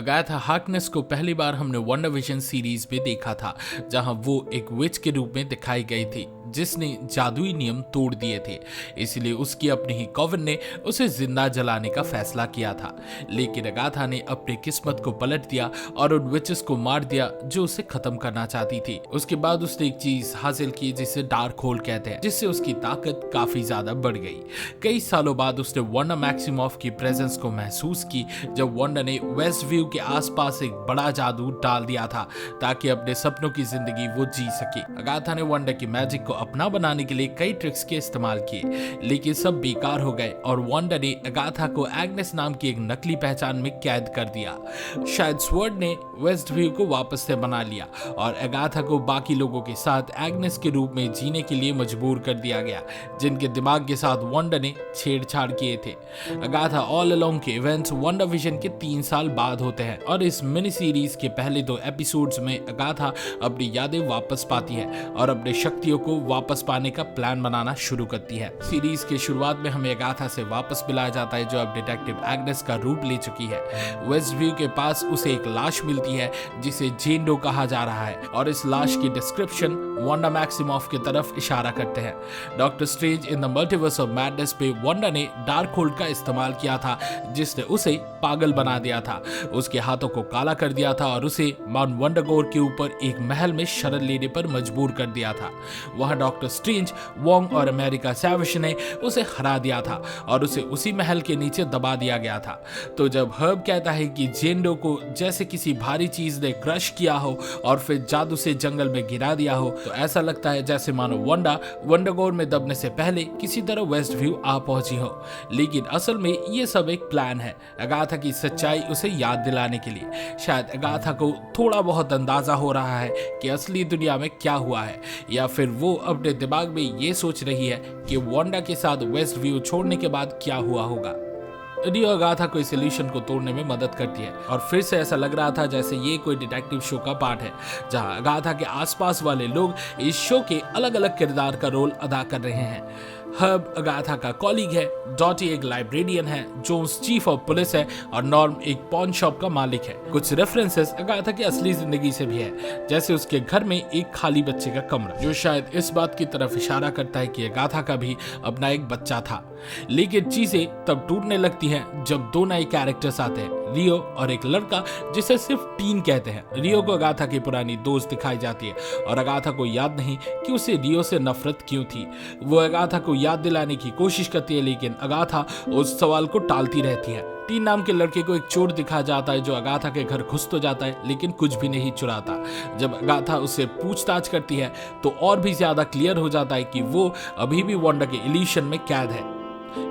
Agatha Harkness को पहली बार हमने WandaVision सीरीज में देखा था, जहां वो एक विच के रूप में दिखाई गई थी जिसने जादुई नियम तोड़ दिए थे। इसलिए उसकी अपनी ही कॉवन ने उसे जिंदा जलाने का फैसला किया था, लेकिन अगाथा ने अपनी किस्मत को पलट दिया और उन विचेस को मार दिया जो उसे खत्म करना चाहती थी। उसके बाद उसने एक चीज हासिल की जिसे डार्क होल कहते हैं, जिससे उसकी ताकत काफी ज्यादा बढ़ गई। कई सालों बाद उसने वांडा मैक्सिमॉफ की प्रेजेंस को महसूस की जब वांडा ने वेस्ट व्यू के आसपास एक बड़ा जादू डाल दिया था ताकि अपने सपनों की जिंदगी वो जी सके। अगाथा ने वांडा की मैजिक को अपना बनाने के लिए कई ट्रिक्स के इस्तेमाल किए, लेकिन सब बेकार हो गए और वांडा ने अगाथा को एग्नेस नाम की एक नकली पहचान में कैद कर दिया। शायद स्वर्ड ने वेस्ट व्यू को वापस से बना लिया और अगाथा को बाकी लोगों के साथ एग्नेस के रूप में जीने के लिए मजबूर कर दिया गया, जिनके दिमाग के साथ वांडा ने छेड़छाड़ किए थे। अगाथा ऑल अलोंग के इवेंट्स WandaVision के 3 साल बाद होते हैं और इस मिनी सीरीज के पहले 2 एपिसोड्स में अगाथा अपनी यादें वापस पाती है और अपने शक्तियों को वापस पाने का प्लान बनाना शुरू करती है। सीरीज के शुरुआत में हमें अगाथा से वापस मिलाया जाता है जो अब डिटेक्टिव एग्नेस का रूप ले चुकी है। वेस्ट व्यू के पास उसे एक लाश मिलती है जिसे जेन डो कहा जा रहा है और इस लाश की डिस्क्रिप्शन वांडा मैक्सिमॉफ की तरफ इशारा करते हैं। Doctor strange in the multiverse of madness पे वांडा ने डार्क होल्ड का इस्तेमाल किया था जिसने उसे पागल बना दिया था, उसके हाथों को काला कर दिया था और उसे माउंट वंडरगोर के ऊपर एक महल में शरण लेने पर मजबूर कर दिया था। वहां डॉक्टर स्ट्रेंज, वोंग और अमेरिका सैविश ने उसे हरा दिया था और उसे उसी महल के नीचे दबा दिया गया था। तो जब हर्ब कहता है कि जेन डो को जैसे किसी भारी चीज ने क्रश किया हो और फिर जादू से जंगल में गिरा दिया हो, तो ऐसा लगता है जैसे मानो वांडा वंडरगोर में दबने से पहले किसी तरह वेस्ट व्यू आ पहुंची हो। लेकिन असल में ये सब एक प्लान है अगाथा की सच्चाई उसे याद दिलाने के लिए। शायद अगाथा को थोड़ा बहुत अंदाजा हो रहा है कि असली दुनिया में क्या हुआ है, या फिर वो अपने दिमाग में ये सोच रही है कि वांडा के साथ वेस्ट व्यू छोड़ने के बाद क्या हुआ होगा। रियो अगाथा को इस इल्यूशन को तोड़ने में मदद करती है और फिर से ऐसा लग रहा था जैसे ये कोई डिटेक्टिव शो का पार्ट है जहां अगाथा के आसपास वाले लोग इस शो के अलग अलग किरदार का रोल अदा कर रहे हैं। हर्ब अगाथा का कॉलीग है, डॉटी एक लाइब्रेरियन है, जोन्स चीफ ऑफ पुलिस है और नॉर्म एक पॉन शॉप का मालिक है। कुछ रेफरेंसेस अगाथा की असली जिंदगी से भी है, जैसे उसके घर में एक खाली बच्चे का कमरा जो शायद इस बात की तरफ इशारा करता है कि अगाथा का भी अपना एक बच्चा था। लेकिन चीजें तब टूटने लगती हैं जब 2 नए कैरेक्टर्स आते हैं, रियो और एक लड़का जिसे सिर्फ टीन कहते हैं। रियो को अगाथा की पुरानी दोस्त दिखाई जाती है और अगाथा को याद नहीं कि उसे रियो से नफरत क्यों थी। वो अगाथा को याद दिलाने की कोशिश करती है लेकिन अगाथा उस सवाल को टालती रहती है। टीन नाम के लड़के को एक चोर दिखा जाता है जो अगाथा के घर घुस तो जाता है लेकिन कुछ भी नहीं चुराता। जब अगाथा उससे पूछताछ करती है तो और भी ज्यादा क्लियर हो जाता है कि वो अभी भी वांडा के इल्यूशन में कैद है,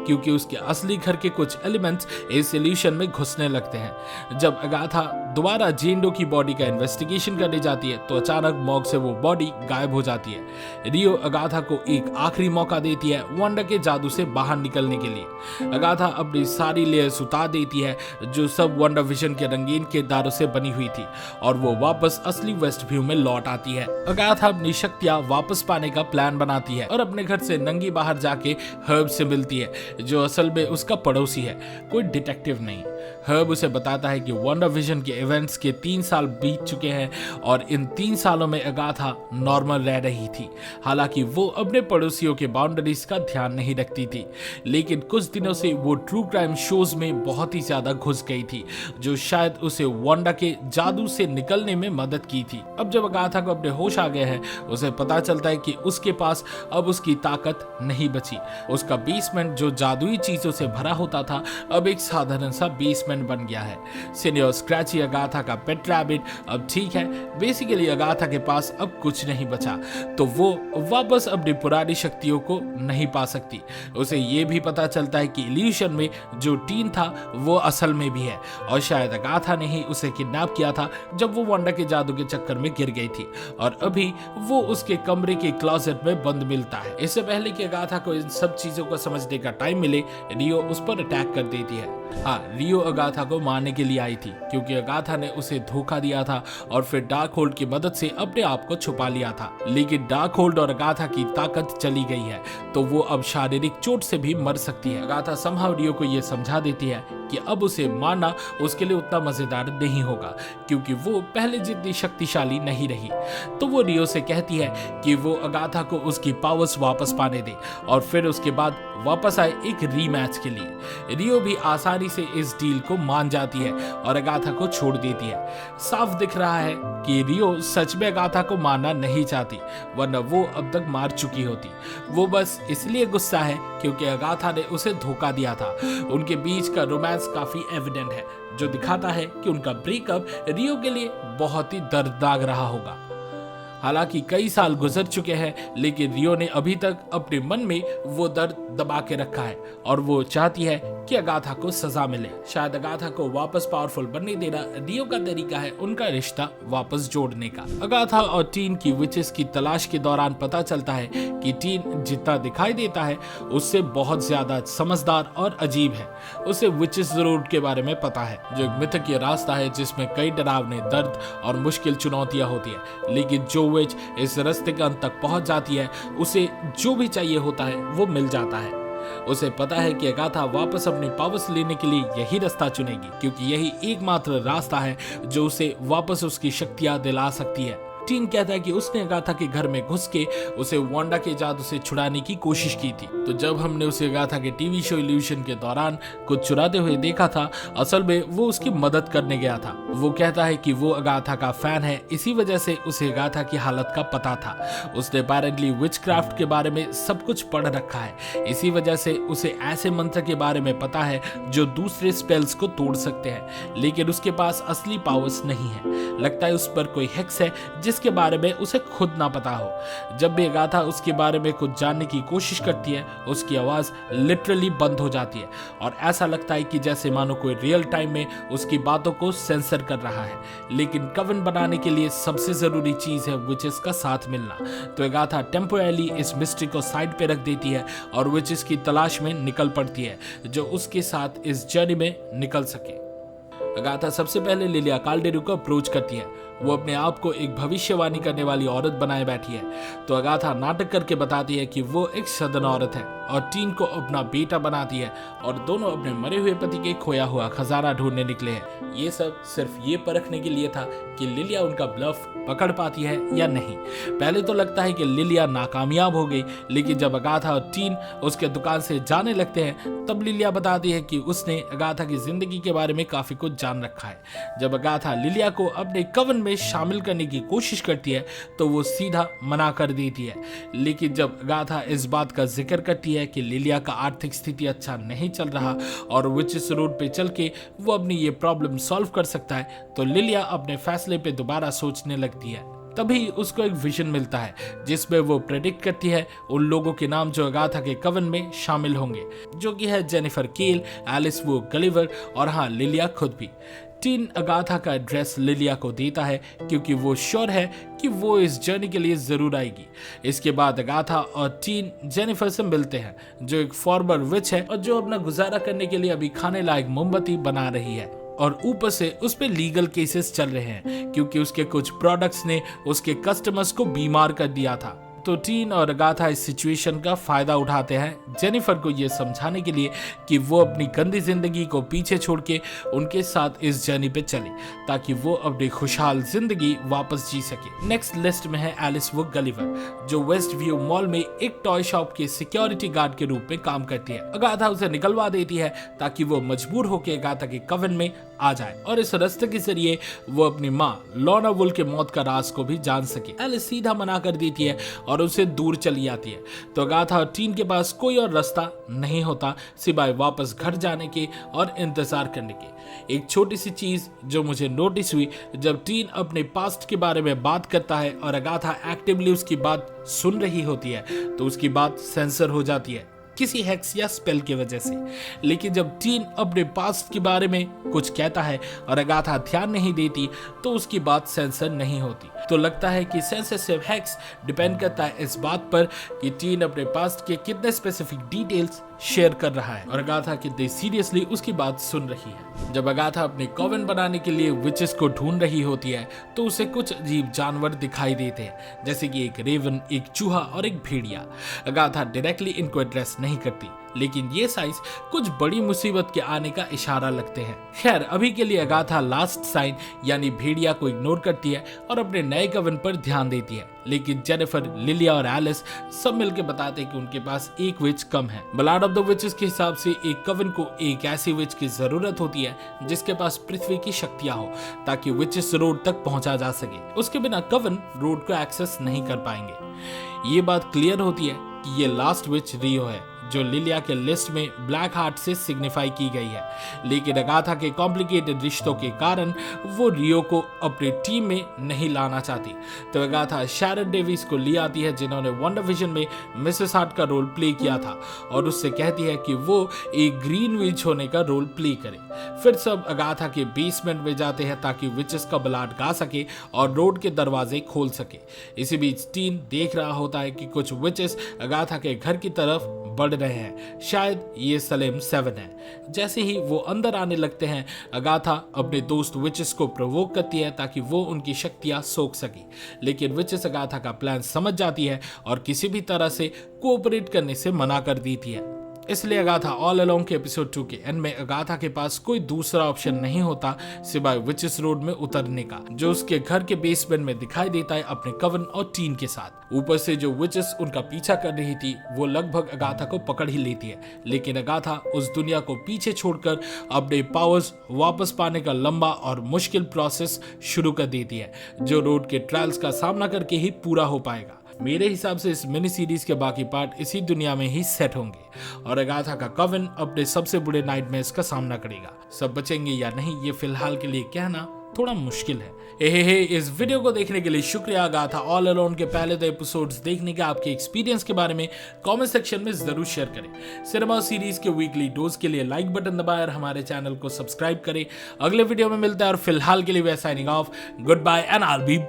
क्योंकि उसके असली घर के कुछ एलिमेंट्स इस इल्यूशन में घुसने लगते हैं। जब अगाथा दोबारा जेन डो की बॉडी का इन्वेस्टिगेशन करने जाती है तो अचानक मॉग से वो बॉडी गायब हो जाती है। रियो अगाथा को एक आखिरी मौका देती है वांडा के जादू से बाहर निकलने के लिए। अगाथा अपनी सारी लेयर्स उतार देती है जो सब WandaVision के रंगीन किरदारों से बनी हुई थी और वो वापस असली वेस्ट व्यू में लौट आती है। अगाथा अपनी शक्तियां वापस पाने का प्लान बनाती है और अपने घर से नंगी बाहर जाके हर्ब से मिलती है जो असल में उसका पड़ोसी है, कोई डिटेक्टिव नहीं। हर्ब उसे बताता है कि WandaVision के इवेंट्स के 3 साल बीत चुके हैं और इन 3 सालों में अगाथा नॉर्मल रह रही थी। हालांकि वो अपने पड़ोसियों के बाउंड्रीज का ध्यान नहीं रखती थी, लेकिन कुछ दिनों से वो ट्रू क्राइम शोज में बहुत ही ज्यादा घुस गई थी जो शायद उसे वांडा के जादू से निकलने में मदद की थी। अब जब अगाथा को अपने होश आ गए हैं उसे पता चलता है कि उसके पास अब उसकी ताकत नहीं बची। उसका बेसमेंट जो जादुई चीजों से भरा होता था अब एक साधारण सा बेसमेंट बन गया है। सीनियर स्क्रैची अगाथा का पेट रैबिट अब ठीक है। बेसिकली अगाथा के पास अब कुछ नहीं बचा तो वो वापस अपनी पुरानी शक्तियों को नहीं पा सकती। उसे ये भी पता चलता है कि इल्यूशन में जो टीन था वो असल में भी है और शायद अगाथा ने ही उसे किडनैप किया था जब वो वांडा के जादू के चक्कर में गिर गई थी और अभी वो उसके कमरे के क्लोजेट में बंद मिलता है। इससे पहले कि अगाथा को इन सब चीजों को समझने का टाइम मिले, रियो उस पर अटैक कर देती है। हाँ, रियो अगाथा को मारने के लिए आई थी क्योंकि अगाथा ने उसे धोखा दिया था और फिर डार्क होल्ड की मदद से अपने आप को छुपा लिया था। लेकिन डार्क होल्ड और अगाथा की ताकत चली गई है तो वो अब शारीरिक चोट से भी मर सकती है। अगाथा समहाउ रियो को ये समझा देती है कि अब उसे मारना उसके लिए उतना मजेदार नहीं होगा क्योंकि वो पहले जितनी शक्तिशाली नहीं रही। तो वो रियो से कहती है कि वो अगाथा को उसकी पावर्स वापस पाने दे और फिर उसके बाद वापस आए एक रीमैच के लिए। रियो भी आसानी से इस डील को मान जाती है और अगाथा को छोड़ देती है। साफ दिख रहा है कि रियो सच में अगाथा को मारना नहीं चाहती, वरना वो अब तक मार चुकी होती। वो बस इसलिए गुस्सा है क्योंकि अगाथा ने उसे धोखा दिया था। उनके बीच का रोमांस काफी एविडेंट है, जो दिखाता है कि उनका ब्रेकअप रियो के लिए बहुत ही दर्दनाक रहा होगा। हालांकि कई साल गुजर चुके हैं, लेकिन रियो ने अभी तक अपने मन में वो दर्द दबा के रखा है और वो चाहती है कि अगाथा को सजा मिले। शायद अगाथा को वापस पावरफुल बनने देना रियो का तरीका है उनका रिश्ता वापस जोड़ने का। अगाथा और टीन की विचेस की तलाश के दौरान पता चलता है कि टीन जितना दिखाई देता है उससे बहुत ज्यादा समझदार और अजीब है। उसे विचेस रूट के बारे में पता है, जो एक मिथकीय रास्ता है जिसमें कई डरावने, दर्द और मुश्किल चुनौतियां होती है। लेकिन जो विच इस रास्ते के अंत तक पहुंच जाती है, उसे जो भी चाहिए होता है वो मिल जाता है। उसे पता है कि अगाथा वापस अपनी पावर्स लेने के लिए यही रास्ता चुनेगी क्योंकि यही एकमात्र रास्ता है जो उसे वापस उसकी शक्तियां दिला सकती है। टीन कहता है कि उसने अगाथा के घर में घुस के उसे वांडा के जादू से छुड़ाने की कोशिश की थी। तो जब हमने उसे अगाथा के टीवी शो इल्यूशन के दौरान कुछ चुराते हुए देखा था, असल में वो उसकी मदद करने गया था। वो कहता है कि वो अगाथा का फैन है, इसी वजह से उसे अगाथा की हालत का पता था। उसने अपेरेंटली विचक्राफ्ट के बारे में सब कुछ पढ़ रखा है, इसी वजह से उसे ऐसे मंत्र के बारे में पता है जो दूसरे स्पेल्स को तोड़ सकते हैं, लेकिन उसके पास असली पावर्स नहीं है। लगता है उस पर कोई हेक्स है जिसके बारे में उसे खुद ना पता हो। जब भी अगाथा उसके बारे में कुछ जानने की कोशिश करती है, उसकी आवाज लिटरली बंद हो जाती है और ऐसा लगता है कि जैसे मानो कोई रियल टाइम में उसकी बातों को सेंसर कर रहा है। लेकिन कवन बनाने के लिए सबसे जरूरी चीज है विचेस का साथ मिलना। तो अगाथा टेम्पोरली इस मिस्ट्री को साइड पे रख देती है और विचेस की तलाश में निकल पड़ती है जो उसके साथ इस जर्नी में निकल सके। अगाथा सबसे पहले लिलिया काल्डेरू को अप्रोच करती है। वो अपने आप को एक भविष्यवाणी करने वाली औरत बनाए बैठी है। तो अगाथा नाटक करके बताती है कि वो एक सदन औरत है और टीन को अपना बेटा बनाती है और दोनों अपने मरे हुए पति के खोया हुआ खजाना ढूंढने निकले हैं। ये सब सिर्फ ये परखने के लिए था कि लिलिया उनका ब्लफ पकड़ पाती है या नहीं। पहले तो लगता है कि लिलिया नाकामयाब हो गई, लेकिन जब अगाथा और टीन उसके दुकान से जाने लगते हैं तब लिलिया बताती है कि उसने अगाथा की जिंदगी के बारे में काफी कुछ जान रखा है। जब अगाथा लिलिया को अपने कवन में शामिल करने की कोशिश करती है तो वो सीधा मना कर देती है। लेकिन जब अगाथा इस बात का जिक्र करती है कि लिलिया का आर्थिक स्थिति अच्छा नहीं चल रहा और विचेस रोड पे चल के वो अपनी ये प्रॉब्लम सॉल्व कर सकता है, तो लिलिया अपने फैसले पे दोबारा सोचने लगती है। तभी उसको एक विजन मिलता है जिसमें वो प्रेडिक्ट करती है उन लोगों के नाम जो अगाथा के कवन में शामिल होंगे, जो कि है जेनिफर केल, एलिस वो गलिवर और हाँ, लिलिया खुद भी। टीन अगाथा का एड्रेस लिलिया को देता है क्योंकि वो श्योर है कि वो इस जर्नी के लिए जरूर आएगी। इसके बाद अगाथा और टीन जेनिफर से मिलते हैं, जो एक फॉर्मर विच है और जो अपना गुजारा करने के लिए अभी खाने लायक मोमबत्ती बना रही है और ऊपर से उस पे लीगल केसेस चल रहे हैं क्योंकि उसके कुछ प्रोडक्ट्स ने उसके कस्टमर्स को बीमार कर दिया था। तो टीन और अगाथा इस सिचुएशन का फायदा उठाते हैं जेनिफर को ये समझाने के लिए कि वो अपनी गंदी जिंदगी को पीछे छोड़ के उनके साथ इस जर्नी पे चले ताकि वो अपनी खुशहाल जिंदगी वापस जी सके। नेक्स्ट लिस्ट में है एलिस वो गलिवर, जो वेस्ट व्यू मॉल में एक टॉय शॉप के सिक्योरिटी गार्ड के रूप में काम करती है। अगाथा उसे निकलवा देती है ताकि वो मजबूर होकर अगाथा के कवन में आ जाए और इस रास्ते के जरिए वो अपनी माँ लॉर्ना वुल के मौत का राज को भी जान सके। एलिस सीधा मना कर देती है और उसे दूर चली जाती है। तो अगाथा और टीन के पास कोई और रास्ता नहीं होता सिवाय वापस घर जाने के और इंतजार करने के। एक छोटी सी चीज जो मुझे नोटिस हुई, जब टीन अपने पास्ट के बारे में बात करता है और अगाथा एक्टिवली उसकी बात सुन रही होती है तो उसकी बात सेंसर हो जाती है किसी हैक्स या स्पेल की वजह से। लेकिन जब टीन अपने पास्ट के बारे में कुछ कहता है और अगाथा ध्यान नहीं देती तो उसकी बात सेंसर नहीं होती। तो लगता है कि सेंसिटिव हेक्स डिपेंड करता है इस बात पर कि टीन अपने पास्ट के कितने स्पेसिफिक डिटेल्स शेयर कर रहा है और अगाथा कितने सीरियसली उसकी बात सुन रही है। जब अगाथा अपने कॉवन बनाने के लिए विचेस को ढूंढ रही होती है तो उसे कुछ अजीब जानवर दिखाई देते हैं, जैसे कि एक रेवन, एक चूहा और एक भेड़िया। अगाथा डायरेक्टली इनको एड्रेस नहीं करती, लेकिन ये साइंस कुछ बड़ी मुसीबत के आने का इशारा लगते हैं। खैर, अभी के लिए अगाथा लास्ट साइन यानी भेड़िया को इग्नोर करती है और अपने नए कवन पर ध्यान देती है, लेकिन जेनिफर, लिलिया और एलिस सब मिलकर बताते हैं कि उनके पास एक विच कम है। ब्लड ऑफ द विचेस के हिसाब से एक कवन को एक ऐसी विच की जरूरत होती है जिसके पास पृथ्वी की शक्तियां हो ताकि विचेस रोड तक पहुंचा जा सके। उसके बिना कवन रोड को एक्सेस नहीं कर पाएंगे। ये बात क्लियर होती है कि ये लास्ट विच रियो है, जो लिलिया के लिस्ट में ब्लैक हार्ट से सिग्निफाई की गई है, लेकिन अगाथा के कॉम्प्लिकेटेड रिश्तों के कारण वो रियो को अपनी टीम में नहीं लाना चाहती। तो अगाथा शैरन डेविस को ले आती है, जिन्होंने वंडर विजन में मिसेस हार्ट का रोल प्ले किया था, और उससे कहती है कि वो एक ग्रीन विच होने का रोल प्ले करे। फिर सब अगाथा के बेसमेंट में जाते हैं ताकि विचेस का ब्लड गा सके और रोड के दरवाजे खोल सके। इसी बीच टीन देख रहा होता है कि कुछ विचेस अगाथा के घर की तरफ बढ़ रहे हैं, शायद ये सलेम 7 है। जैसे ही वो अंदर आने लगते हैं, अगाथा अपने दोस्त विचेस को प्रोवोक करती है ताकि वो उनकी शक्तियां सोख सके, लेकिन विचेस अगाथा का प्लान समझ जाती है और किसी भी तरह से कोऑपरेट करने से मना कर देती है। इसलिए अगाथा ऑल अलोंग के एपिसोड 2 के एंड में अगाथा के पास कोई दूसरा ऑप्शन नहीं होता सिवाय विचेस रोड में उतरने का, जो उसके घर के बेसमेंट में दिखाई देता है अपने कवन और टीन के साथ। ऊपर से जो विचेस उनका पीछा कर रही थी वो लगभग अगाथा को पकड़ ही लेती है, लेकिन अगाथा उस दुनिया को पीछे छोड़कर अपने पावर्स वापस पाने का लंबा और मुश्किल प्रोसेस शुरू कर देती है, जो रोड के ट्रायल्स का सामना करके ही पूरा हो पाएगा। मेरे हिसाब से इस मिनी सीरीज के बाकी पार्ट इसी दुनिया में ही सेट होंगे और अगाथा का कवन अपने सबसे बुरे नाइटमेयर्स का सामना करेगा। सब बचेंगे या नहीं, ये फिलहाल के लिए कहना थोड़ा मुश्किल है। इस वीडियो को देखने के लिए शुक्रिया। अगाथा ऑल अलोन के पहले 2 एपिसोड्स देखने के आपके एक्सपीरियंस के बारे में कमेंट सेक्शन में जरूर शेयर करें। सिनेमा सीरीज के वीकली डोज के लिए लाइक बटन दबाएं और हमारे चैनल को सब्सक्राइब करें। अगले वीडियो में मिलते हैं और फिलहाल के लिए we are signing off. Goodbye and I will B